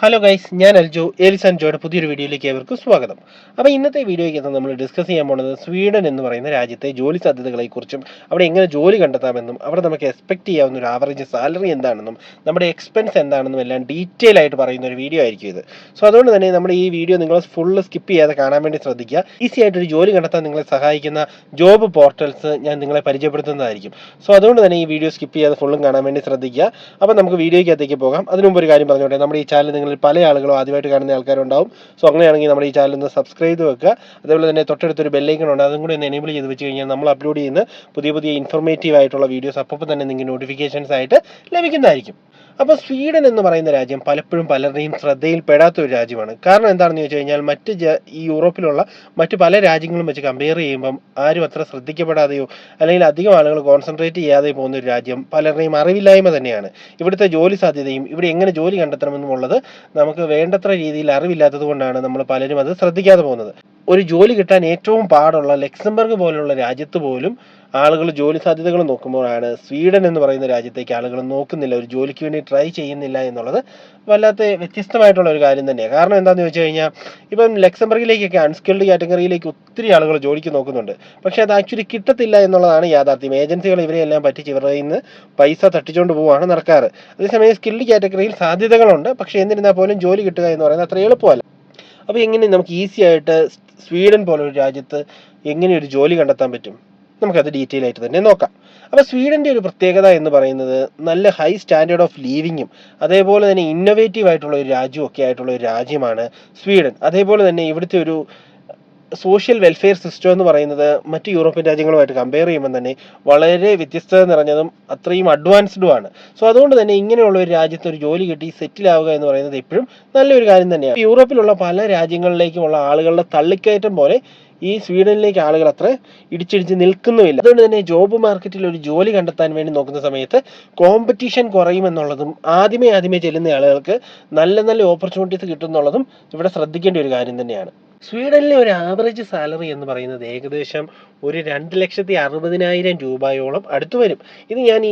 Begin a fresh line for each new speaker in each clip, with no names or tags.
Hello guys, ഞാൻ Aljo Ellis and ജോയുടെ പുതിയൊരു വീഡിയോയിലേക്ക് ഏവർക്കും സ്വാഗതം. അപ്പോൾ ഇന്നത്തെ വീഡിയോയ്ക്ക് നമ്മൾ ഡിസ്കസ് ചെയ്യാൻ പോകുന്നത് സ്വീഡൻ എന്ന് പറയുന്ന രാജ്യത്തെ ജോലി സാധ്യതകളെക്കുറിച്ചും അവിടെ എങ്ങനെ ജോലി കണ്ടെത്താമെന്നും അവിടെ നമുക്ക് എക്സ്പെക്ട് ചെയ്യാവുന്ന ഒരു ആവറേജ് സാലറി എന്താണെന്നും നമ്മുടെ എക്സ്പെൻസ് എന്താണെന്നും എല്ലാം ഡീറ്റെയിൽ ആയിട്ട് പറയുന്ന ഒരു വീഡിയോ ആയിരിക്കും ഇത്. സോ അതുകൊണ്ട് തന്നെ നമ്മുടെ ഈ വീഡിയോ നിങ്ങൾ ഫുള്ള് സ്കിപ്പ് ചെയ്യാതെ കാണാൻ വേണ്ടി ശ്രദ്ധിക്കുക. ഈസി ആയിട്ടൊരു ജോലി കണ്ടെത്താൻ നിങ്ങളെ സഹായിക്കുന്ന ജോബ് പോർട്ടൽസ് ഞാൻ നിങ്ങളെ പരിചയപ്പെടുത്തുന്നതായിരിക്കും. സോ അതുകൊണ്ട് തന്നെ ഈ വീഡിയോ സ്കിപ്പ് ചെയ്യാതെ ഫുള്ളും കാണാൻ വേണ്ടി ശ്രദ്ധിക്കുക. അപ്പോൾ നമുക്ക് വീഡിയോയ്ക്കകത്തേക്ക് പോകാം. അതിനു മുമ്പ് ഒരു കാര്യം പറഞ്ഞോട്ടെ, നമ്മുടെ ഈ ചാനൽ നിങ്ങൾ പല ആളുകളും ആദ്യമായിട്ട് കാണുന്ന ആൾക്കാരുണ്ടാവും. സോ അങ്ങനെയാണെങ്കിൽ നമ്മുടെ ഈ ചാനൽ ഒന്ന് സബ്സ്ക്രൈബ് ചെയ്ത് വെക്കുക. അതേപോലെ തന്നെ തൊട്ടടുത്തൊരു ബെല്ലൈക്കൺ ഉണ്ട്, അതും കൂടി ഒന്ന് എനേബിൾ ചെയ്ത് വെച്ച് കഴിഞ്ഞാൽ നമ്മൾ അപ്ലോഡ് ചെയ്യുന്ന പുതിയ പുതിയ ഇൻഫോർമേറ്റീവ് ആയിട്ടുള്ള വീഡിയോസ് അപ്പോൾ തന്നെ നിങ്ങൾക്ക് നോട്ടിഫിക്കേഷൻസ് ആയിട്ട് ലഭിക്കുന്നതായിരിക്കും. അപ്പോൾ സ്വീഡൻ എന്ന് പറയുന്ന രാജ്യം പലപ്പോഴും പലരുടെയും ശ്രദ്ധയിൽപ്പെടാത്ത ഒരു രാജ്യമാണ്. കാരണം എന്താണെന്ന് ചോദിച്ചു കഴിഞ്ഞാൽ ഈ യൂറോപ്പിലുള്ള മറ്റ് പല രാജ്യങ്ങളും വെച്ച് കമ്പയർ ചെയ്യുമ്പം ആരും അത്ര ശ്രദ്ധിക്കപ്പെടാതെയോ അല്ലെങ്കിൽ അധികം ആളുകൾ കോൺസെൻട്രേറ്റ് ചെയ്യാതെ പോകുന്ന ഒരു രാജ്യം പലരുടെയും അറിവില്ലായ്മ തന്നെയാണ്. ഇവിടുത്തെ ജോലി സാധ്യതയും ഇവിടെ എങ്ങനെ ജോലി കണ്ടെത്തണമെന്നുമുള്ളത് നമുക്ക് വേണ്ടത്ര രീതിയിൽ അറിവില്ലാത്തത് കൊണ്ടാണ് നമ്മൾ പലരും അത് ശ്രദ്ധിക്കാതെ പോകുന്നത്. ഒരു ജോലി കിട്ടാൻ ഏറ്റവും പാടുള്ള ലക്സംബർഗ് പോലുള്ള രാജ്യത്ത് പോലും ആളുകൾ ജോലി സാധ്യതകൾ നോക്കുമ്പോഴാണ് സ്വീഡൻ എന്ന് പറയുന്ന രാജ്യത്തേക്ക് ആളുകൾ നോക്കുന്നില്ല, ഒരു ജോലിക്ക് വേണ്ടി ട്രൈ ചെയ്യുന്നില്ല എന്നുള്ളത് വല്ലാത്ത വ്യത്യസ്തമായിട്ടുള്ള ഒരു കാര്യം തന്നെയാണ്. കാരണം എന്താണെന്ന് ചോദിച്ചു കഴിഞ്ഞാൽ ഇപ്പം ലക്സംബർഗിലേക്കൊക്കെ അൺസ്കിൽഡ് കാറ്റഗറിയിലേക്ക് ഒത്തിരി ആളുകൾ ജോലിക്ക് നോക്കുന്നുണ്ട്. പക്ഷേ അത് ആക്ച്വലി കിട്ടത്തില്ല എന്നുള്ളതാണ് യാഥാർത്ഥ്യം. ഏജൻസികൾ ഇവരെയെല്ലാം പറ്റിച്ച് ഇവരുടെ നിന്ന് പൈസ തട്ടിച്ചുകൊണ്ട് പോവുകയാണ് നടക്കാറ്. അതേസമയം സ്കിൽഡ് കാറ്റഗറിയിൽ സാധ്യതകളുണ്ട്, പക്ഷേ എന്നിരുന്നാൽ പോലും ജോലി കിട്ടുക എന്ന് പറയുന്നത് അത്ര എളുപ്പമല്ല. അപ്പോൾ എങ്ങനെ നമുക്ക് ഈസി ആയിട്ട് സ്വീഡൻ പോലൊരു രാജ്യത്ത് എങ്ങനെ ഒരു ജോലി കണ്ടെത്താൻ പറ്റും, നമുക്കത് ഡീറ്റെയിൽ ആയിട്ട് തന്നെ നോക്കാം. അപ്പോൾ സ്വീഡൻ്റെ ഒരു പ്രത്യേകത എന്ന് പറയുന്നത് നല്ല ഹൈ സ്റ്റാൻഡേർഡ് ഓഫ് ലിവിങ്ങും അതേപോലെ തന്നെ ഇന്നോവേറ്റീവ് ആയിട്ടുള്ള ഒരു രാജ്യമൊക്കെ ആയിട്ടുള്ള ഒരു രാജ്യമാണ് സ്വീഡൻ. അതേപോലെ തന്നെ ഇവിടുത്തെ ഒരു സോഷ്യൽ വെൽഫെയർ സിസ്റ്റം എന്ന് പറയുന്നത് മറ്റ് യൂറോപ്യൻ രാജ്യങ്ങളുമായിട്ട് കമ്പയർ ചെയ്യുമ്പോൾ തന്നെ വളരെ വ്യത്യസ്തത നിറഞ്ഞതും അത്രയും അഡ്വാൻസ്ഡും ആണ്. സോ അതുകൊണ്ട് തന്നെ ഇങ്ങനെയുള്ള ഒരു രാജ്യത്ത് ഒരു ജോലി കിട്ടി സെറ്റിൽ ആവുക എന്ന് പറയുന്നത് എപ്പോഴും നല്ലൊരു കാര്യം തന്നെയാണ്. യൂറോപ്പിലുള്ള പല രാജ്യങ്ങളിലേക്കുമുള്ള ആളുകളുടെ തള്ളിക്കയറ്റം പോലെ ഈ സ്വീഡനിലേക്ക് ആളുകൾ അത്ര ഇടിച്ചിടിച്ച് നിൽക്കുന്നുമില്ല. അതുകൊണ്ട് തന്നെ ജോബ് മാർക്കറ്റിൽ ഒരു ജോലി കണ്ടെത്താൻ വേണ്ടി നോക്കുന്ന സമയത്ത് കോമ്പറ്റീഷൻ കുറയുമെന്നുള്ളതും ആദ്യമേ ചെല്ലുന്ന ആളുകൾക്ക് നല്ല നല്ല ഓപ്പർച്യൂണിറ്റീസ് കിട്ടുമെന്നുള്ളതും ഇവിടെ ശ്രദ്ധിക്കേണ്ട ഒരു കാര്യം തന്നെയാണ്. സ്വീഡനിലെ ഒരു ആവറേജ് സാലറി എന്ന് പറയുന്നത് ഏകദേശം ഒരു 2,60,000 രൂപയോളം അടുത്ത് വരും. ഇത് ഞാൻ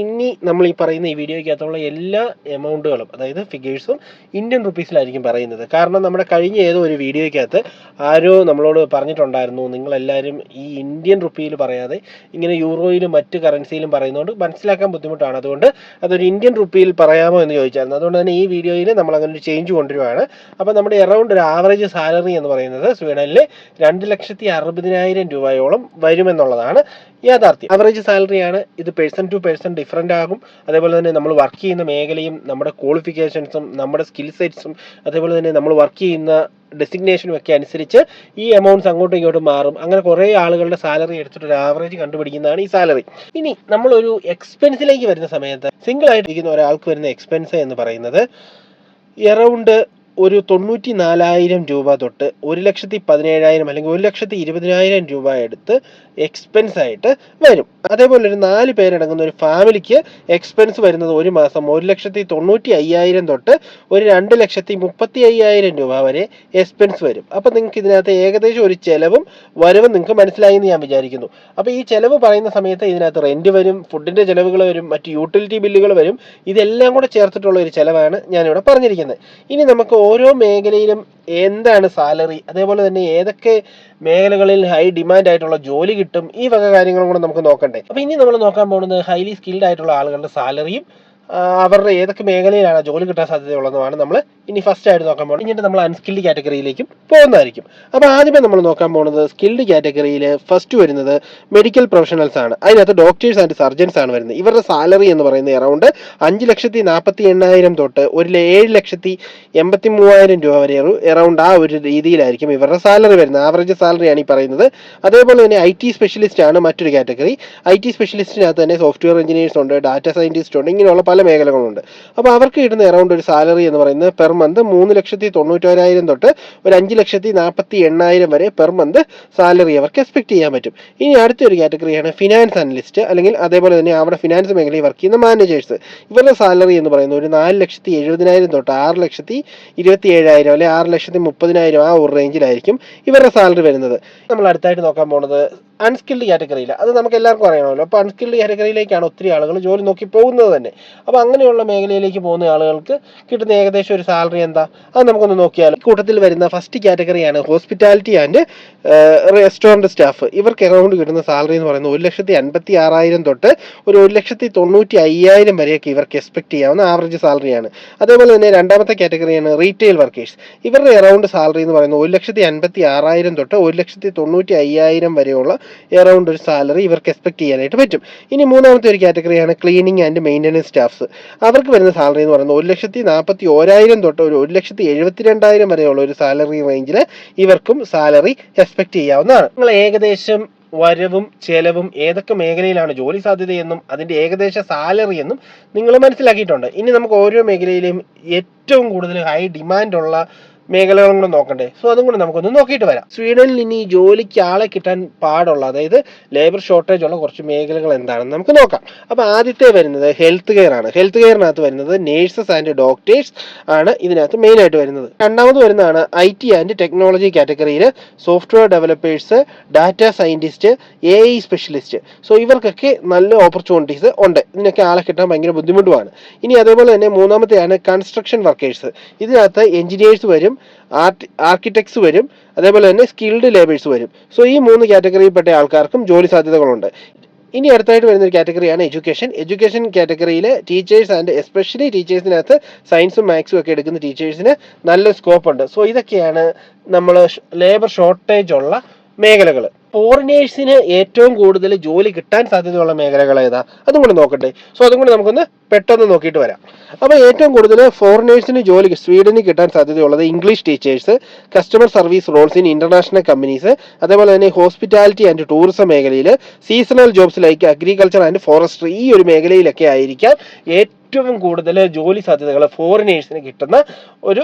നമ്മൾ ഈ പറയുന്ന ഈ വീഡിയോയ്ക്കകത്തുള്ള എല്ലാ എമൗണ്ടുകളും അതായത് ഫിഗേഴ്സും ഇന്ത്യൻ റുപ്പീസിലായിരിക്കും പറയുന്നത്. കാരണം നമ്മുടെ കഴിഞ്ഞ ഏതോ ഒരു വീഡിയോയ്ക്കകത്ത് ആരോ നമ്മളോട് പറഞ്ഞിട്ടുണ്ടായിരുന്നു, നിങ്ങളെല്ലാവരും ഈ ഇന്ത്യൻ റുപ്പിയിൽ പറയാതെ ഇങ്ങനെ യൂറോയിലും മറ്റ് കറൻസിയിലും പറയുന്നതുകൊണ്ട് മനസ്സിലാക്കാൻ ബുദ്ധിമുട്ടാണ്, അതുകൊണ്ട് അതൊരു ഇന്ത്യൻ റുപ്പിയിൽ പറയാമോ എന്ന് ചോദിച്ചായിരുന്നു. അതുകൊണ്ട് തന്നെ ഈ വീഡിയോയിൽ നമ്മൾ അങ്ങനെ ഒരു ചേഞ്ച് കൊണ്ടുവരുവാണ്. അപ്പോൾ നമ്മുടെ അറൗണ്ട് ഒരു ആവറേജ് സാലറി എന്ന് പറയുന്നത് സ്വീഡനിൽ 2,60,000 രൂപയോളം വരുമെന്നുള്ളതാണ് യാഥാർത്ഥ്യം. ആവറേജ് സാലറിയാണ് ഇത്. പേഴ്സൺ ടു പേഴ്സൺ ഡിഫറൻ്റ് ആകും. അതേപോലെ തന്നെ നമ്മൾ വർക്ക് ചെയ്യുന്ന മേഖലയും നമ്മുടെ ക്വാളിഫിക്കേഷൻസും നമ്മുടെ സ്കിൽ സെറ്റ്സും അതേപോലെ തന്നെ നമ്മൾ വർക്ക് ചെയ്യുന്ന ഡെസിഗ്നേഷനും ഒക്കെ അനുസരിച്ച് ഈ എമൗണ്ട്സ് അങ്ങോട്ടും ഇങ്ങോട്ടും മാറും. അങ്ങനെ കുറേ ആളുകളുടെ സാലറി എടുത്തിട്ട് ഒരു ആവറേജ് കണ്ടുപിടിക്കുന്നതാണ് ഈ സാലറി. ഇനി നമ്മളൊരു എക്സ്പെൻസിലേക്ക് വരുന്ന സമയത്ത് സിംഗിൾ ആയിട്ട് ഇരിക്കുന്ന ഒരാൾക്ക് വരുന്ന എക്സ്പെൻസ് എന്ന് പറയുന്നത് അറൗണ്ട് ഒരു 94,000 രൂപ തൊട്ട് 1,17,000 അല്ലെങ്കിൽ 1,20,000 രൂപ എടുത്ത് എക്സ്പെൻസ് ആയിട്ട് വരും. അതേപോലെ ഒരു 4 പേരടങ്ങുന്ന ഒരു ഫാമിലിക്ക് എക്സ്പെൻസ് വരുന്നത് ഒരു മാസം 1,95,000 തൊട്ട് ഒരു 2,35,000 രൂപ വരെ എക്സ്പെൻസ് വരും. അപ്പോൾ നിങ്ങൾക്ക് ഇതിനകത്ത് ഏകദേശം ഒരു ചെലവും വരവും നിങ്ങൾക്ക് മനസ്സിലായി എന്ന് ഞാൻ വിചാരിക്കുന്നു. അപ്പോൾ ഈ ചെലവ് പറയുന്ന സമയത്ത് ഇതിനകത്ത് റെന്റ് വരും, ഫുഡിൻ്റെ ചെലവുകൾ വരും, മറ്റ് യൂട്ടിലിറ്റി ബില്ലുകൾ വരും. ഇതെല്ലാം കൂടെ ചേർത്തിട്ടുള്ള ഒരു ചെലവാണ് ഞാനിവിടെ പറഞ്ഞിരിക്കുന്നത്. ഇനി നമുക്ക് ഓരോ മേഖലയിലും എന്താണ് സാലറി, അതേപോലെ തന്നെ ഏതൊക്കെ മേഖലകളിൽ ഹൈ ഡിമാൻഡ് ആയിട്ടുള്ള ജോലി കിട്ടും, ഈ വക കാര്യങ്ങളും കൂടെ നമുക്ക് നോക്കണ്ടേ. അപ്പോൾ ഇനി നമ്മൾ നോക്കാൻ പോകുന്നത് ഹൈലി സ്കിൽഡ് ആയിട്ടുള്ള ആളുകളുടെ സാലറിയും അവരുടെ ഏതൊക്കെ മേഖലയിലാണ് ജോലി കിട്ടാൻ സാധ്യതയുള്ളതുമാണ് നമ്മൾ ഇനി ഫസ്റ്റ് ആയിട്ട് നോക്കാൻ പോകുന്നത്. എന്നിട്ട് നമ്മൾ അൺസ്കിൽഡ് കാറ്റഗറിയിലേക്കും പോകുന്നതായിരിക്കും. അപ്പോൾ ആദ്യമേ നമ്മൾ നോക്കാൻ പോകുന്നത് സ്കിൽഡ് കാറ്റഗറിയിൽ ഫസ്റ്റ് വരുന്നത് മെഡിക്കൽ പ്രൊഫഷണൽസ് ആണ്. അതിനകത്ത് ഡോക്ടേഴ്സ് ആൻഡ് സർജൻസ് ആണ് വരുന്നത്. ഇവരുടെ സാലറി എന്ന് പറയുന്നത് അറൗണ്ട് 5,48,800 തൊട്ട് 7,83,000 രൂപ വരെ അറൗണ്ട് ആ ഒരു രീതിയിലായിരിക്കും ഇവരുടെ സാലറി വരുന്നത്. ആവറേജ് സാലറിയാണ് ഈ പറയുന്നത്. അതേപോലെ തന്നെ IT സ്പെഷ്യലിസ്റ്റ് ആണ് മറ്റൊരു കാറ്റഗറി. IT സ്പെഷ്യലിസ്റ്റിനകത്ത് തന്നെ സോഫ്റ്റ്വെയർ എഞ്ചിനീയേഴ്സ് ഉണ്ട്, ഡാറ്റ സയൻറ്റിസ്റ്റ് ഉണ്ട്, ഇങ്ങനെയുള്ള പല മേഖലകളുണ്ട്. അപ്പോൾ അവർക്ക് കിട്ടുന്ന അറൗണ്ട് ഒരു സാലറി എന്ന് പറയുന്നത് പെർ മന്ത് 3,91,000 തൊട്ട് ഒരു 5,48,000 വരെ പെർ മന്ത് സാലറി അവർക്ക് എക്സ്പെക്ട് ചെയ്യാൻ പറ്റും. ഇനി അടുത്തൊരു കാറ്റഗറിയാണ് ഫിനാൻസ് അനലിസ്റ്റ് അല്ലെങ്കിൽ അതേപോലെ തന്നെ അവിടെ ഫിനാൻസ് മേഖലയിൽ വർക്ക് ചെയ്യുന്ന മാനേജേഴ്സ്. ഇവരുടെ സാലറി എന്ന് പറയുന്നത് ഒരു 4,70,000 തൊട്ട് 6,27,000 അല്ലെങ്കിൽ 6,30,000 ആ ഒരു റേഞ്ചിലായിരിക്കും ഇവരുടെ സാലറി വരുന്നത്. നമ്മൾ അടുത്തായിട്ട് നോക്കാൻ പോകുന്നത് അൺസ്കിൽഡ് കാറ്റഗറിയിൽ, അത് നമുക്ക് എല്ലാവർക്കും അറിയണമല്ലോ. അപ്പോൾ അൺസ്കിൽഡ് കാറ്റഗറിയിലേക്കാണ് ഒത്തിരി ആളുകൾ ജോലി നോക്കി പോകുന്നത് തന്നെ. അപ്പോൾ അങ്ങനെയുള്ള മേഖലയിലേക്ക് പോകുന്ന ആളുകൾക്ക് കിട്ടുന്ന ഏകദേശം ഒരു സാലറി എന്താ, അത് നമുക്കൊന്ന് നോക്കിയാൽ. കൂട്ടത്തിൽ വരുന്ന ഫസ്റ്റ് കാറ്റഗറിയാണ് ഹോസ്പിറ്റാലിറ്റി ആൻഡ് റെസ്റ്റോറൻറ്റ് സ്റ്റാഫ്. ഇവർക്ക് എറൗണ്ട് കിട്ടുന്ന സാലറി എന്ന് പറയുന്നത് 1,56,000 തൊട്ട് ഒരു 1,95,000 വരെയൊക്കെ ഇവർക്ക് എക്സ്പെക്ട് ചെയ്യാവുന്ന ആവറേജ് സാലറിയാണ്. അതേപോലെ തന്നെ രണ്ടാമത്തെ കാറ്റഗറിയാണ് റീറ്റെയിൽ വർക്കേഴ്സ്. ഇവരുടെ എറൗണ്ട് സാലറി എന്ന് പറയുന്നത് 1,56,000 തൊട്ട് 1,95,000 വരെയുള്ള എറൗണ്ട് ഒരു സാലറി ഇവർക്ക് എക്സ്പെക്ട് ചെയ്യാനായിട്ട് പറ്റും. ഇനി മൂന്നാമത്തെ ഒരു കാറ്റഗറിയാണ് ക്ലീനിങ് ആൻഡ് മെയിൻ്റനൻസ് സ്റ്റാഫ്സ്. അവർക്ക് വരുന്ന സാലറി എന്ന് പറയുന്നത് 1,41,000 തൊട്ട് ഒരു 1,72,000 വരെയുള്ള ഒരു സാലറി റേഞ്ചിൽ ഇവർക്കും സാലറി എക്സ്പെക്ട് ചെയ്യാവുന്നതാണ്. നിങ്ങൾ ഏകദേശം വരവും ചെലവും ഏതൊക്കെ മേഖലയിലാണ് ജോലി സാധ്യതയെന്നും അതിൻ്റെ ഏകദേശ സാലറി എന്നും നിങ്ങൾ മനസ്സിലാക്കിയിട്ടുണ്ട്. ഇനി നമുക്ക് ഓരോ മേഖലയിലെയും ഏറ്റവും കൂടുതൽ ഹൈ ഡിമാൻഡുള്ള മേഖലകളും കൂടെ നോക്കണ്ടേ? സോ അതും കൂടെ നമുക്കൊന്ന് നോക്കിയിട്ട് വരാം. സ്വീഡനിൽ ഇനി ജോലിക്ക് ആളെ കിട്ടാൻ പാടുള്ള, അതായത് ലേബർ ഷോർട്ടേജ് ഉള്ള കുറച്ച് മേഖലകൾ എന്താണെന്ന് നമുക്ക് നോക്കാം. അപ്പോൾ ആദ്യത്തെ വരുന്നത് ഹെൽത്ത് കെയർ ആണ്. ഹെൽത്ത് കെയറിനകത്ത് വരുന്നത് നേഴ്സസ് ആൻഡ് ഡോക്ടേഴ്സ് ആണ് ഇതിനകത്ത് മെയിൻ ആയിട്ട് വരുന്നത്. രണ്ടാമത് വരുന്നതാണ് IT ആൻഡ് ടെക്നോളജി കാറ്റഗറിയിൽ software developers, data scientist, AI specialist. So ഇവർക്കൊക്കെ നല്ല ഓപ്പർച്യൂണിറ്റീസ് ഉണ്ട്. ഇതിനൊക്കെ ആളെ കിട്ടാൻ ഭയങ്കര ബുദ്ധിമുട്ടുമാണ്. ഇനി അതേപോലെ തന്നെ മൂന്നാമത്തെയാണ് കൺസ്ട്രക്ഷൻ വർക്കേഴ്സ്. ഇതിനകത്ത് എഞ്ചിനീയേഴ്സ് വരും, ആർക്കിടെക്ട്സ് വരും, അതേപോലെ തന്നെ സ്കിൽഡ് ലേബേഴ്സ് വരും. സോ ഈ 3 കാറ്റഗറിയിൽപ്പെട്ട ആൾക്കാർക്കും ജോലി സാധ്യതകളുണ്ട്. ഇനി അടുത്തായിട്ട് വരുന്ന ഒരു കാറ്റഗറിയാണ് എഡ്യൂക്കേഷൻ കാറ്റഗറിയിൽ ടീച്ചേഴ്സ് ആൻഡ് എസ്പെഷ്യലി ടീച്ചേഴ്സിനകത്ത് സയൻസും മാത്സും ഒക്കെ എടുക്കുന്ന ടീച്ചേഴ്സിന് നല്ല സ്കോപ്പ് ഉണ്ട്. സോ ഇതൊക്കെയാണ് നമ്മൾ ലേബർ ഷോർട്ടേജ് ഉള്ള മേഖലകൾ. ഫോറിനേഴ്സിന് ഏറ്റവും കൂടുതൽ ജോലി കിട്ടാൻ സാധ്യതയുള്ള മേഖലകൾ ഏതാ, അതും കൂടെ നോക്കട്ടെ. സോ അതും കൂടെ നമുക്കൊന്ന് പെട്ടെന്ന് നോക്കിയിട്ട് വരാം. അപ്പോൾ ഏറ്റവും കൂടുതൽ ഫോറിനേഴ്സിന് ജോലി സ്വീഡനിൽ കിട്ടാൻ സാധ്യതയുള്ളത് English teachers, customer service Rolls in international companies, അതേപോലെ തന്നെ ഹോസ്പിറ്റാലിറ്റി ആൻഡ് ടൂറിസം മേഖലയിൽ, seasonal jobs like agriculture and forestry, ഈ ഒരു മേഖലയിലൊക്കെ ആയിരിക്കാം ഏറ്റവും കൂടുതൽ ജോലി സാധ്യതകൾ ഫോറിനേഴ്സിന് കിട്ടുന്ന ഒരു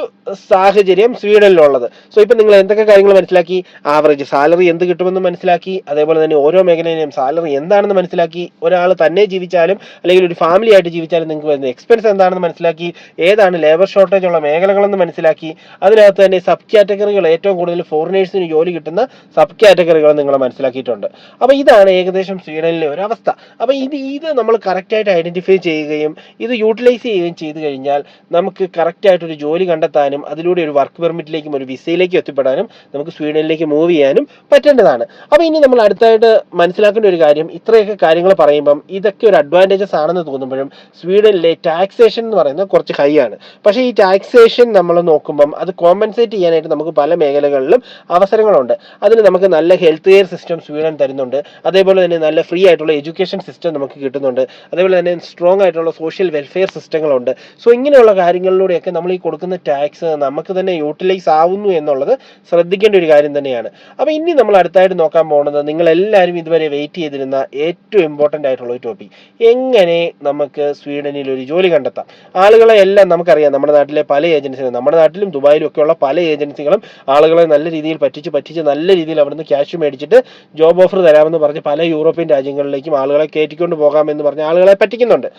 സാഹചര്യം സ്വീഡനിലുള്ളത്. സോ ഇപ്പം നിങ്ങൾ എന്തൊക്കെ കാര്യങ്ങൾ മനസ്സിലാക്കി? ആവറേജ് സാലറി എന്ത് കിട്ടുമെന്ന് മനസ്സിലാക്കി, അതേപോലെ തന്നെ ഓരോ മേഖലയിലെയും സാലറി എന്താണെന്ന് മനസ്സിലാക്കി, ഒരാൾ തന്നെ ജീവിച്ചാലും അല്ലെങ്കിൽ ഒരു ഫാമിലി ആയിട്ട് ജീവിച്ചാലും നിങ്ങൾക്ക് വരുന്ന എക്സ്പെൻസ് എന്താണെന്ന് മനസ്സിലാക്കി, ഏതാണ് ലേബർ ഷോർട്ടേജ് ഉള്ള മേഖലകളെന്ന് മനസ്സിലാക്കി, അതിനകത്ത് തന്നെ സബ് കാറ്റഗറികൾ ഏറ്റവും കൂടുതൽ ഫോറിനേഴ്സിന് ജോലി കിട്ടുന്ന സബ് കാറ്റഗറികൾ നിങ്ങൾ മനസ്സിലാക്കിയിട്ടുണ്ട്. അപ്പോൾ ഇതാണ് ഏകദേശം സ്വീഡനിലെ ഒരു അവസ്ഥ. അപ്പോൾ ഇത് നമ്മൾ കറക്റ്റായിട്ട് ഐഡന്റിഫൈ ചെയ്യുകയും ഇത് യൂട്ടിലൈസ് ചെയ്യുകയും ചെയ്തു കഴിഞ്ഞാൽ നമുക്ക് കറക്റ്റായിട്ടൊരു ജോലി കണ്ടെത്താനും അതിലൂടെ ഒരു വർക്ക് പെർമിറ്റിലേക്കും ഒരു വിസയിലേക്കും എത്തിപ്പെടാനും നമുക്ക് സ്വീഡനിലേക്ക് മൂവ് ചെയ്യാനും പറ്റേണ്ടതാണ്. അപ്പോൾ ഇനി നമ്മൾ അടുത്തായിട്ട് മനസ്സിലാക്കേണ്ട ഒരു കാര്യം, ഇത്രയൊക്കെ കാര്യങ്ങൾ പറയുമ്പം ഇതൊക്കെ ഒരു അഡ്വാൻറ്റേജസ് ആണെന്ന് തോന്നുമ്പോഴും സ്വീഡനിലെ ടാക്സേഷൻ എന്ന് പറയുന്നത് കുറച്ച് ഹൈ ആണ്. പക്ഷേ ഈ ടാക്സേഷൻ നമ്മൾ നോക്കുമ്പം അത് കോമ്പൻസേറ്റ് ചെയ്യാനായിട്ട് നമുക്ക് പല മേഖലകളിലും അവസരങ്ങളുണ്ട്. അതിന് നമുക്ക് നല്ല ഹെൽത്ത് കെയർ സിസ്റ്റം സ്വീഡൻ തരുന്നുണ്ട്. അതേപോലെ തന്നെ നല്ല ഫ്രീ ആയിട്ടുള്ള എഡ്യൂക്കേഷൻ സിസ്റ്റം നമുക്ക് കിട്ടുന്നുണ്ട്. അതേപോലെ തന്നെ സ്ട്രോങ് ആയിട്ടുള്ള സോഷ്യൽ വെൽഫെയർ സിസ്റ്റങ്ങളുണ്ട്. സോ ഇങ്ങനെയുള്ള കാര്യങ്ങളിലൂടെയൊക്കെ നമ്മൾ ഈ കൊടുക്കുന്ന ടാക്സ് നമുക്ക് തന്നെ യൂട്ടിലൈസ് ആവുന്നു എന്നുള്ളത് ശ്രദ്ധിക്കേണ്ട ഒരു കാര്യം തന്നെയാണ്. അപ്പോൾ ഇനി നമ്മൾ അടുത്തായിട്ട് നോക്കാൻ പോകുന്നത്, നിങ്ങൾ എല്ലാവരും ഇതുവരെ വെയിറ്റ് ചെയ്തിരുന്ന ഏറ്റവും ഇമ്പോർട്ടൻ്റ് ആയിട്ടുള്ള ഒരു ടോപ്പിക്, എങ്ങനെ നമുക്ക് സ്വീഡനിൽ ഒരു ജോലി കണ്ടെത്താം. ആളുകളെ എല്ലാം നമുക്കറിയാം, നമ്മുടെ നാട്ടിലെ പല ഏജൻസികളും, നമ്മുടെ നാട്ടിലും ദുബായിലും ഒക്കെയുള്ള പല ഏജൻസികളും ആളുകളെ നല്ല രീതിയിൽ പറ്റിച്ച് നല്ല രീതിയിൽ അവിടുന്ന് ക്യാഷ് മേടിച്ചിട്ട് ജോബ് ഓഫർ തരാമെന്ന് പറഞ്ഞ് പല യൂറോപ്യൻ രാജ്യങ്ങളിലേക്കും ആളുകളെ കയറ്റിക്കൊണ്ട് പോകാമെന്ന് പറഞ്ഞ് ആളുകളെ പറ്റിക്കുന്നുണ്ട്.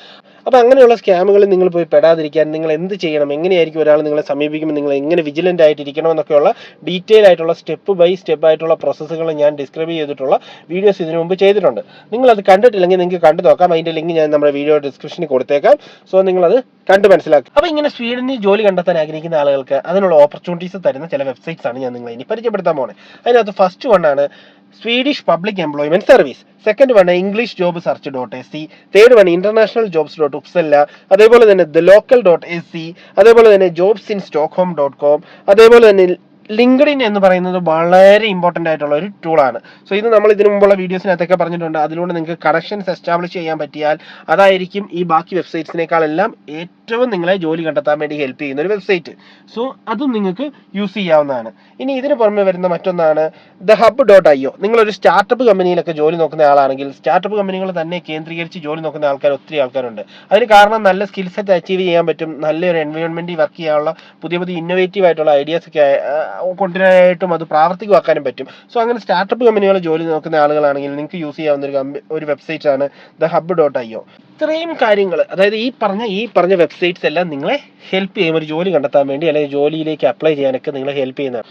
അപ്പോൾ അങ്ങനെയുള്ള സ്കാമുകളിൽ നിങ്ങൾ പോയി പെടാതിരിക്കാൻ നിങ്ങൾ എന്ത് ചെയ്യണം, എങ്ങനെയായിരിക്കും ഒരാൾ നിങ്ങളെ സമീപിക്കുമ്പോൾ നിങ്ങൾ എങ്ങനെ വിജിലൻ്റ് ആയിട്ടിരിക്കണം എന്നൊക്കെയുള്ള ഡീറ്റെയിൽ ആയിട്ടുള്ള സ്റ്റെപ്പ് ബൈ സ്റ്റെപ്പ് ആയിട്ടുള്ള പ്രോസസ്സുകൾ ഞാൻ ഡിസ്ക്രൈബ് ചെയ്തിട്ടുള്ള വീഡിയോസ് ഇതിനു മുമ്പ് ചെയ്തിട്ടുണ്ട്. നിങ്ങളത് കണ്ടിട്ടില്ലെങ്കിൽ നിങ്ങൾക്ക് കണ്ടു നോക്കാം. അതിൻ്റെ ലിങ്ക് ഞാൻ നമ്മുടെ വീഡിയോ ഡിസ്ക്രിപ്ഷനിൽ കൊടുത്തേക്കാം. സോ നിങ്ങളത് കണ്ട് മനസ്സിലാക്കും. അപ്പോൾ ഇങ്ങനെ സ്വീഡനിൽ ജോലി കണ്ടെത്താൻ ആഗ്രഹിക്കുന്ന ആളുകൾക്ക് അതിനുള്ള ഓപ്പർച്യൂണിറ്റീസ് തരുന്ന ചില വെബ്സൈറ്റ്സ് ആണ് ഞാൻ നിങ്ങളെ ഇനി പരിചയപ്പെടുത്താൻ പോകുന്നത്. അതിനകത്ത് ഫസ്റ്റ് വണ്ണാണ് Swedish public employment service. Second one English job search. Third one international jobs. അതേപോലെ തന്നെ ദ ലോക്കൽ.se. അതേപോലെ തന്നെ ജോബ്സ് ഇൻ സ്റ്റോക്ക്ഹോം.com. അതേപോലെ തന്നെ ലിങ്ക്ഡിൻ എന്ന് പറയുന്നത് വളരെ ഇമ്പോർട്ടൻ്റ് ആയിട്ടുള്ള ഒരു ടൂളാണ്. സോ ഇത് നമ്മൾ ഇതിനു മുമ്പുള്ള വീഡിയോസിനകത്തൊക്കെ പറഞ്ഞിട്ടുണ്ട്. അതിലൂടെ നിങ്ങൾക്ക് കണക്ഷൻസ് എസ്റ്റാബ്ലിഷ് ചെയ്യാൻ പറ്റിയാൽ അതായിരിക്കും ഈ ബാക്കി വെബ്സൈറ്റ്സിനേക്കാളെല്ലാം ഏറ്റവും നിങ്ങളെ ജോലി കണ്ടെത്താൻ വേണ്ടി ഹെൽപ്പ് ചെയ്യുന്ന ഒരു വെബ്സൈറ്റ്. സോ അതും നിങ്ങൾക്ക് യൂസ് ചെയ്യാവുന്നതാണ്. ഇനി ഇതിന് പുറമെ വരുന്ന മറ്റൊന്നാണ് thehub.io. നിങ്ങളൊരു സ്റ്റാർട്ടപ്പ് കമ്പനിയിലൊക്കെ ജോലി നോക്കുന്ന ആളാണെങ്കിൽ, സ്റ്റാർട്ടപ്പ് കമ്പനികൾ തന്നെ കേന്ദ്രീകരിച്ച് ജോലി നോക്കുന്ന ഒത്തിരി ആൾക്കാരുണ്ട്. അതിന് കാരണം നല്ല സ്കിൽ സെറ്റ് അച്ചീവ് ചെയ്യാൻ പറ്റും, നല്ലൊരു എൻവയോൺമെൻറ്റിൽ വർക്ക് ചെയ്യാനുള്ള പുതിയ ഇന്നോവേറ്റീവ് ആയിട്ടുള്ള ഐഡിയാസ് ഒക്കെ കൊണ്ടുവരാനായിട്ടും അത് പ്രാവർത്തികമാക്കാനും പറ്റും. സോ അങ്ങനെ സ്റ്റാർട്ടപ്പ് കമ്പനികൾ ജോലി നോക്കുന്ന ആളുകളാണെങ്കിൽ നിങ്ങൾക്ക് യൂസ് ചെയ്യാവുന്ന ഒരു വെബ്സൈറ്റ് ആണ് thehub.io. ഇത്രയും കാര്യങ്ങൾ, അതായത് ഈ പറഞ്ഞ വെബ്സൈറ്റ്സ് എല്ലാം നിങ്ങളെ ഹെൽപ്പ് ചെയ്യും ഒരു ജോലി കണ്ടെത്താൻ വേണ്ടി, അല്ലെങ്കിൽ ജോലിയിലേക്ക് അപ്ലൈ ചെയ്യാനൊക്കെ നിങ്ങളെ ഹെൽപ്പ് ചെയ്യുന്നതാണ്.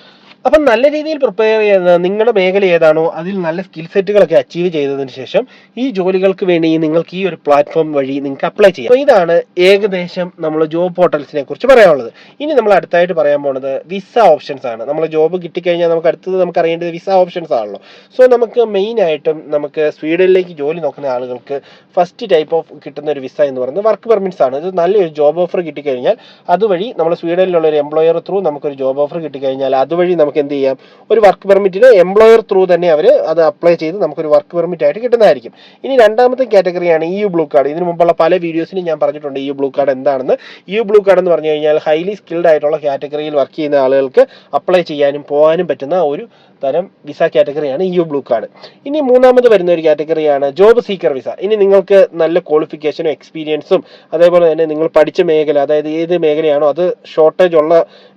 അപ്പം നല്ല രീതിയിൽ പ്രിപ്പയർ ചെയ്യുന്ന നിങ്ങളുടെ മേഖല ഏതാണോ അതിൽ നല്ല സ്കിൽ സെറ്റുകളൊക്കെ അച്ചീവ് ചെയ്തതിന് ശേഷം ഈ ജോലികൾക്ക് വേണ്ടി നിങ്ങൾക്ക് ഈ ഒരു പ്ലാറ്റ്ഫോം വഴി നിങ്ങൾക്ക് അപ്ലൈ ചെയ്യാം. അപ്പോൾ ഇതാണ് ഏകദേശം നമ്മൾ ജോബ് പോർട്ടൽസിനെ കുറിച്ച് പറയാനുള്ളത്. ഇനി നമ്മൾ അടുത്തായിട്ട് പറയാൻ പോകുന്നത് വിസ ഓപ്ഷൻസ് ആണ്. നമ്മൾ ജോബ് കിട്ടിക്കഴിഞ്ഞാൽ നമുക്ക് അടുത്തത് നമുക്ക് അറിയേണ്ടത് വിസ ഓപ്ഷൻസ് ആണല്ലോ. സോ നമുക്ക് മെയിൻ ആയിട്ടും നമുക്ക് സ്വീഡനിലേക്ക് ജോലി നോക്കുന്ന ആളുകൾക്ക് ഫസ്റ്റ് ടൈപ്പ് ഓഫ് കിട്ടുന്ന ഒരു വിസ എന്ന് പറയുന്നത് വർക്ക് പെർമിറ്റ്സ് ആണ്. ഇത് നല്ലൊരു ജോബ് ഓഫർ കിട്ടിക്കഴിഞ്ഞാൽ അതുവഴി നമ്മൾ സ്വീഡനിലുള്ള ഒരു എംപ്ലോയർ ത്രൂ നമുക്കൊരു ജോബ് ഓഫർ കിട്ടിക്കഴിഞ്ഞാൽ അതുവഴി നമുക്ക് എന്ത് ചെയ്യാം, ഒരു വർക്ക് പെർമിറ്റിന് എംപ്ലോയർ ത്രൂ തന്നെ അവർ അത് അപ്ലൈ ചെയ്ത് നമുക്കൊരു വർക്ക് പെർമിറ്റ് ആയിട്ട് കിട്ടുന്നതായിരിക്കും. ഇനി രണ്ടാമത്തെ കാറ്റഗറിയാണ് EU ബ്ലൂ കാർഡ്. ഇതിനു മുമ്പുള്ള പല വീഡിയോസിലും ഞാൻ പറഞ്ഞിട്ടുണ്ട് EU ബ്ലൂ കാർഡ് എന്താണെന്ന്. EU ബ്ലൂ കാർഡ് എന്ന് പറഞ്ഞു കഴിഞ്ഞാൽ ഹൈലി സ്കിൽഡ് ആയിട്ടുള്ള കാറ്റഗറിയിൽ വർക്ക് ചെയ്യുന്ന ആളുകൾക്ക് അപ്ലൈ ചെയ്യാനും പോകാനും പറ്റുന്ന ഒരു തരം വിസ കാറ്റഗറിയാണ് EU ബ്ലൂ കാർഡ്. ഇനി മൂന്നാമത് വരുന്ന ഒരു കാറ്റഗറിയാണ് ജോബ് സീക്കർ വിസ. ഇനി നിങ്ങൾക്ക് നല്ല ക്വാളിഫിക്കേഷനും എക്സ്പീരിയൻസും അതേപോലെ തന്നെ നിങ്ങൾ പഠിച്ച മേഖല, അതായത് ഏത് മേഖലയാണോ അത് ഷോർട്ടേജ് ഉള്ള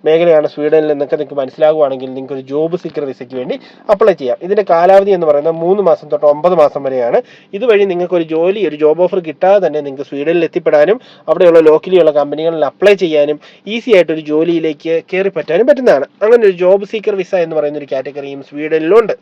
മേഖലയാണ് സ്വീഡനിൽ എന്നൊക്കെ നിങ്ങൾക്ക് മനസ്സിലാകുവാണെങ്കിൽ നിങ്ങൾക്ക് ഒരു ജോബ് സീക്കർ വിസയ്ക്ക് വേണ്ടി അപ്ലൈ ചെയ്യാം. ഇതിന്റെ കാലാവധി എന്ന് പറയുന്നത് 3 മാസം തൊട്ട് 9 മാസം വരെയാണ്. ഇതുവഴി നിങ്ങൾക്ക് ഒരു ജോബ് ഓഫർ കിട്ടാതെ തന്നെ നിങ്ങൾക്ക് സ്വീഡനിൽ എത്തിപ്പെടാനും അവിടെയുള്ള ലോക്കലിയുള്ള കമ്പനികളിൽ അപ്ലൈ ചെയ്യാനും ഈസി ആയിട്ട് ഒരു ജോലിയിലേക്ക് കയറി പറ്റാനും പറ്റുന്നതാണ്. അങ്ങനെ ഒരു ജോബ് സീക്കർ വിസ എന്ന് പറയുന്ന ഒരു കാറ്റഗറിയും സ്വീഡനിലുണ്ട്.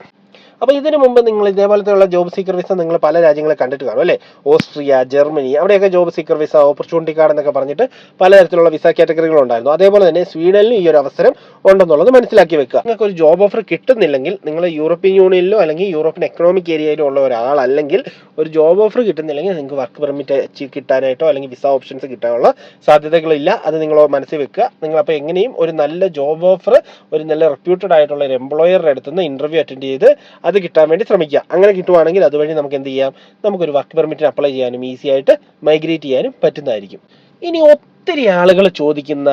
അപ്പോൾ ഇതിനു മുമ്പ് നിങ്ങൾ ഇതേപോലത്തെയുള്ള ജോബ് സീക്കർ വിസ നിങ്ങൾ പല രാജ്യങ്ങളെ കണ്ടിട്ട് കാണും അല്ലേ? ഓസ്ട്രിയ, ജർമ്മനി, അവിടെയൊക്കെ job seeker visa, opportunity card എന്നൊക്കെ പറഞ്ഞിട്ട് പലതരത്തിലുള്ള വിസ കാറ്റഗറികൾ ഉണ്ടായിരുന്നു. അതേപോലെ തന്നെ സ്വീഡനിലും ഈ ഒരു അവസരം ഉണ്ടെന്നുള്ളത് മനസ്സിലാക്കി വെക്കുക. നിങ്ങൾക്ക് ഒരു ജോബ് ഓഫർ കിട്ടുന്നില്ലെങ്കിൽ, നിങ്ങൾ യൂറോപ്യൻ യൂണിയനിലോ അല്ലെങ്കിൽ യൂറോപ്യൻ എക്കണോമിക് ഏരിയയിലോ ഉള്ള ഒരാളല്ലെങ്കിൽ, ഒരു ജോബ് ഓഫർ കിട്ടുന്നില്ലെങ്കിൽ നിങ്ങൾക്ക് വർക്ക് പെർമിറ്റ് കിട്ടാനായിട്ടോ അല്ലെങ്കിൽ വിസ ഓപ്ഷൻസ് കിട്ടാനുള്ള സാധ്യതകളില്ല. അത് നിങ്ങൾ മനസ്സിൽ വെക്കുക. നിങ്ങളപ്പോൾ എങ്ങനെയും ഒരു നല്ല ജോബ് ഓഫർ ഒരു നല്ല റെപ്യൂട്ടഡ് ആയിട്ടുള്ള ഒരു എംപ്ലോയറുടെ അടുത്ത് നിന്ന് ഇന്റർവ്യൂ അറ്റൻഡ് ചെയ്ത് അത് കിട്ടാൻ വേണ്ടി ശ്രമിക്കുക. അങ്ങനെ കിട്ടുവാണെങ്കിൽ അതുവഴി നമുക്ക് എന്ത് ചെയ്യാം, നമുക്കൊരു വർക്ക് പെർമിറ്റിന് അപ്ലൈ ചെയ്യാനും ഈസി ആയിട്ട് മൈഗ്രേറ്റ് ചെയ്യാനും പറ്റുന്നതായിരിക്കും. ഇനി ഒത്തിരി ആളുകൾ ചോദിക്കുന്ന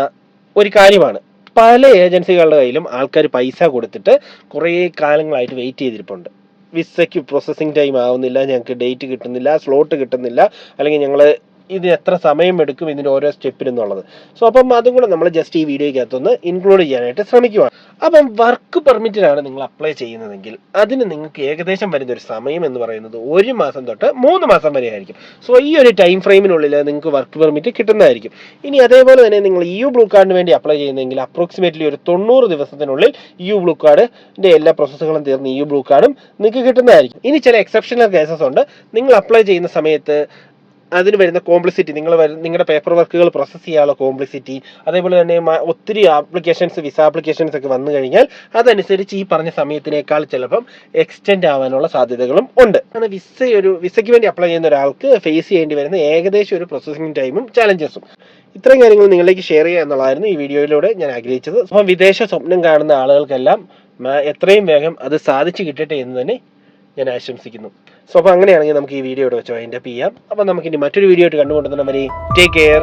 ഒരു കാര്യമാണ്, പല ഏജൻസികളുടെ കയ്യിലും ആൾക്കാർ പൈസ കൊടുത്തിട്ട് കുറേ കാലങ്ങളായിട്ട് വെയിറ്റ് ചെയ്തിരിപ്പുണ്ട്. വിസയ്ക്ക് പ്രോസസ്സിങ് ടൈം ആവുന്നില്ല, ഞങ്ങൾക്ക് ഡേറ്റ് കിട്ടുന്നില്ല, സ്ലോട്ട് കിട്ടുന്നില്ല, അല്ലെങ്കിൽ ഞങ്ങൾ ഇത് എത്ര സമയം എടുക്കും ഇതിൻ്റെ ഓരോ സ്റ്റെപ്പിനെന്നുള്ളത്. സോ അപ്പം അതും കൂടെ നമ്മൾ ജസ്റ്റ് ഈ വീഡിയോയ്ക്കകത്തൊന്ന് ഇൻക്ലൂഡ് ചെയ്യാനായിട്ട് ശ്രമിക്കുകയാണ്. അപ്പം വർക്ക് പെർമിറ്റിനാണ് നിങ്ങൾ അപ്ലൈ ചെയ്യുന്നതെങ്കിൽ അതിന് നിങ്ങൾക്ക് ഏകദേശം വരുന്ന ഒരു സമയം എന്ന് പറയുന്നത് 1 മാസം തൊട്ട് 3 മാസം വരെ ആയിരിക്കും. സോ ഈ ഒരു ടൈം ഫ്രെയിമിനുള്ളിൽ നിങ്ങൾക്ക് വർക്ക് പെർമിറ്റ് കിട്ടുന്നതായിരിക്കും. ഇനി അതേപോലെ തന്നെ നിങ്ങൾ EU ബ്ലൂ കാർഡിന് വേണ്ടി അപ്ലൈ ചെയ്യുന്നതെങ്കിൽ അപ്രോക്സിമേറ്റ്ലി ഒരു 90 ദിവസത്തിനുള്ളിൽ EU ബ്ലൂ കാർഡിൻ്റെ എല്ലാ പ്രോസസ്സുകളും തീർന്ന് EU ബ്ലൂ കാർഡും നിങ്ങൾക്ക് കിട്ടുന്നതായിരിക്കും. ഇനി ചില എക്സെപ്ഷണൽ കേസസ് ഉണ്ട്. നിങ്ങൾ അപ്ലൈ ചെയ്യുന്ന സമയത്ത് അതിന് വരുന്ന കോംപ്ലിസിറ്റി, നിങ്ങളുടെ പേപ്പർ വർക്കുകൾ പ്രോസസ്സ് ചെയ്യാനുള്ള കോംപ്ലിസിറ്റി, അതേപോലെ തന്നെ ഒത്തിരി വിസ ആപ്ലിക്കേഷൻസ് ഒക്കെ വന്നു കഴിഞ്ഞാൽ അതനുസരിച്ച് ഈ പറഞ്ഞ സമയത്തിനേക്കാൾ ചിലപ്പം എക്സ്റ്റെൻഡ് ആവാനുള്ള സാധ്യതകളും ഉണ്ട്. അങ്ങനെ വിസയ്ക്ക് വേണ്ടി അപ്ലൈ ചെയ്യുന്ന ഒരാൾക്ക് ഫേസ് ചെയ്യേണ്ടി വരുന്ന ഏകദേശം ഒരു പ്രോസസ്സിംഗ് ടൈമും ചാലഞ്ചസും. ഇത്രയും കാര്യങ്ങൾ നിങ്ങളിലേക്ക് ഷെയർ ചെയ്യുക എന്നുള്ളതായിരുന്നു ഈ വീഡിയോയിലൂടെ ഞാൻ ആഗ്രഹിച്ചത്. അപ്പം വിദേശ സ്വപ്നം കാണുന്ന ആളുകൾക്കെല്ലാം എത്രയും വേഗം അത് സാധിച്ചു കിട്ടട്ടെ എന്ന് തന്നെ ഞാൻ ആശംസിക്കുന്നു. സോ അപ്പോൾ അങ്ങനെയാണെങ്കിൽ നമുക്ക് ഈ വീഡിയോ ഇവിടെ വെച്ച് വൈൻഡ് അപ്പ് ചെയ്യാം. അപ്പം നമുക്കിനി മറ്റൊരു വീഡിയോ ആയിട്ട് കണ്ടുകൊണ്ടുവന്ന വരെ ടേക്ക് കെയർ.